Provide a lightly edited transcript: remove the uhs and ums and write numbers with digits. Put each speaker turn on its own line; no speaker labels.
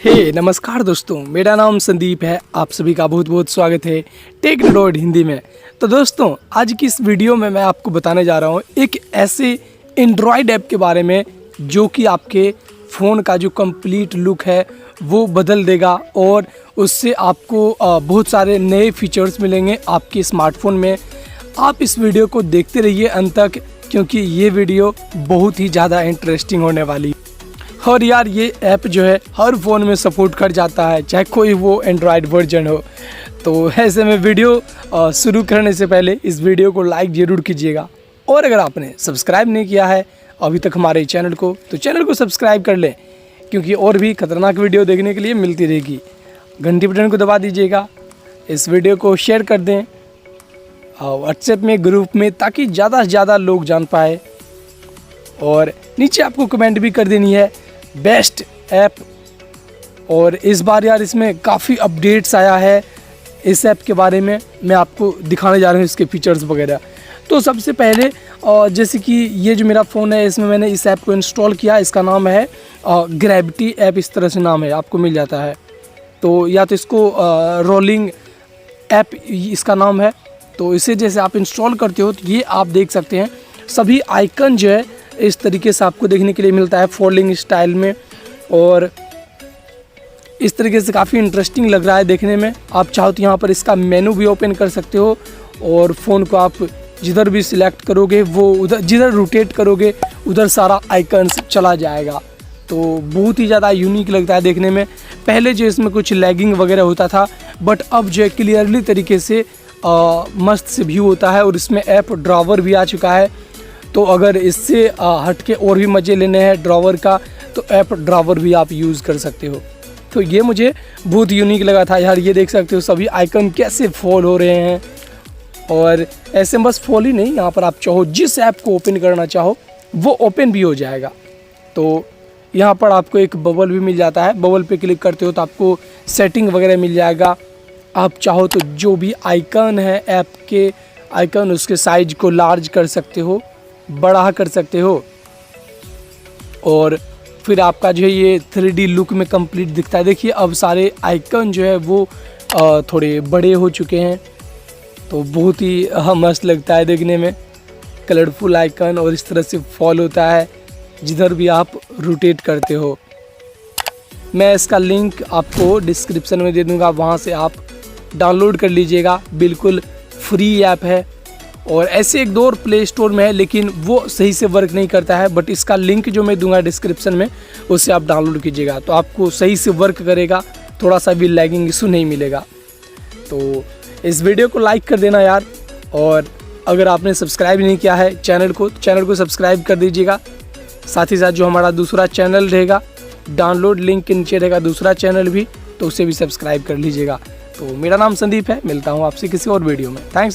नमस्कार दोस्तों, मेरा नाम संदीप है। आप सभी का बहुत बहुत स्वागत है टेक हिंदी में। तो दोस्तों, आज की इस वीडियो में मैं आपको बताने जा रहा हूँ एक ऐसे एंड्रॉयड ऐप के बारे में जो कि आपके फ़ोन का जो कंप्लीट लुक है वो बदल देगा और उससे आपको बहुत सारे नए फीचर्स मिलेंगे आपके स्मार्टफोन में। आप इस वीडियो को देखते रहिए अंत तक, क्योंकि ये वीडियो बहुत ही ज़्यादा इंटरेस्टिंग होने वाली है। और यार, ये ऐप जो है हर फ़ोन में सपोर्ट कर जाता है, चाहे कोई वो एंड्रॉयड वर्जन हो। तो ऐसे में वीडियो शुरू करने से पहले इस वीडियो को लाइक ज़रूर कीजिएगा, और अगर आपने सब्सक्राइब नहीं किया है अभी तक हमारे चैनल को, तो चैनल को सब्सक्राइब कर लें, क्योंकि और भी खतरनाक वीडियो देखने के लिए मिलती रहेगी। घंटी बटन को दबा दीजिएगा, इस वीडियो को शेयर कर दें व्हाट्सएप में, ग्रुप में, ताकि ज़्यादा से ज़्यादा लोग जान पाए। और नीचे आपको कमेंट भी कर देनी है बेस्ट ऐप। और इस बार यार इसमें काफ़ी अपडेट्स आया है इस ऐप के बारे में, मैं आपको दिखाने जा रहा हूँ इसके फीचर्स वगैरह। तो सबसे पहले जैसे कि ये जो मेरा फ़ोन है, इसमें मैंने इस ऐप को इंस्टॉल किया। इसका नाम है ग्रेविटी ऐप, इस तरह से नाम है, आपको मिल जाता है। तो या तो इसको रोलिंग ऐप इसका नाम है। तो इसे जैसे आप इंस्टॉल करते हो तो ये आप देख सकते हैं सभी आइकन जो है इस तरीके से आपको देखने के लिए मिलता है फोल्डिंग स्टाइल में, और इस तरीके से काफ़ी इंटरेस्टिंग लग रहा है देखने में। आप चाहो तो यहाँ पर इसका मेनू भी ओपन कर सकते हो, और फ़ोन को आप जिधर भी सिलेक्ट करोगे वो उधर, जिधर रोटेट करोगे उधर सारा आइकन्स चला जाएगा। तो बहुत ही ज़्यादा यूनिक लगता है देखने में। पहले जो इसमें कुछ लैगिंग वगैरह होता था, बट अब जो है क्लियरली तरीके से मस्त से व्यू होता है। और इसमें ऐप ड्रॉवर भी आ चुका है, तो अगर इससे हट के और भी मज़े लेने हैं ड्रॉवर का, तो ऐप ड्रॉवर भी आप यूज़ कर सकते हो। तो ये मुझे बहुत यूनिक लगा था यार। ये देख सकते हो सभी आइकन कैसे फॉल हो रहे हैं, और ऐसे बस फॉल ही नहीं, यहाँ पर आप चाहो जिस ऐप को ओपन करना चाहो वो ओपन भी हो जाएगा। तो यहाँ पर आपको एक बबल भी मिल जाता है, बबल पे क्लिक करते हो तो आपको सेटिंग वगैरह मिल जाएगा। आप चाहो तो जो भी आइकन है ऐप के आइकन, उसके साइज को लार्ज कर सकते हो, बड़ा कर सकते हो, और फिर आपका जो है ये 3D लुक में कंप्लीट दिखता है। देखिए अब सारे आइकन जो है वो थोड़े बड़े हो चुके हैं, तो बहुत ही मस्त लगता है देखने में। कलरफुल आइकन, और इस तरह से फॉल होता है जिधर भी आप रोटेट करते हो। मैं इसका लिंक आपको डिस्क्रिप्शन में दे दूंगा, वहाँ से आप डाउनलोड कर लीजिएगा। बिल्कुल फ्री ऐप है, और ऐसे एक दो और प्ले स्टोर में है, लेकिन वो सही से वर्क नहीं करता है। बट इसका लिंक जो मैं दूंगा डिस्क्रिप्शन में, उससे आप डाउनलोड कीजिएगा तो आपको सही से वर्क करेगा, थोड़ा सा भी लैगिंग इशू नहीं मिलेगा। तो इस वीडियो को लाइक कर देना यार, और अगर आपने सब्सक्राइब नहीं किया है चैनल को, तो चैनल को सब्सक्राइब कर दीजिएगा। साथ ही साथ जो हमारा दूसरा चैनल रहेगा, डाउनलोड लिंक के नीचे रहेगा दूसरा चैनल भी, तो उसे भी सब्सक्राइब कर लीजिएगा। तो मेरा नाम संदीप है, मिलता हूँ आपसे किसी और वीडियो में। थैंक्स।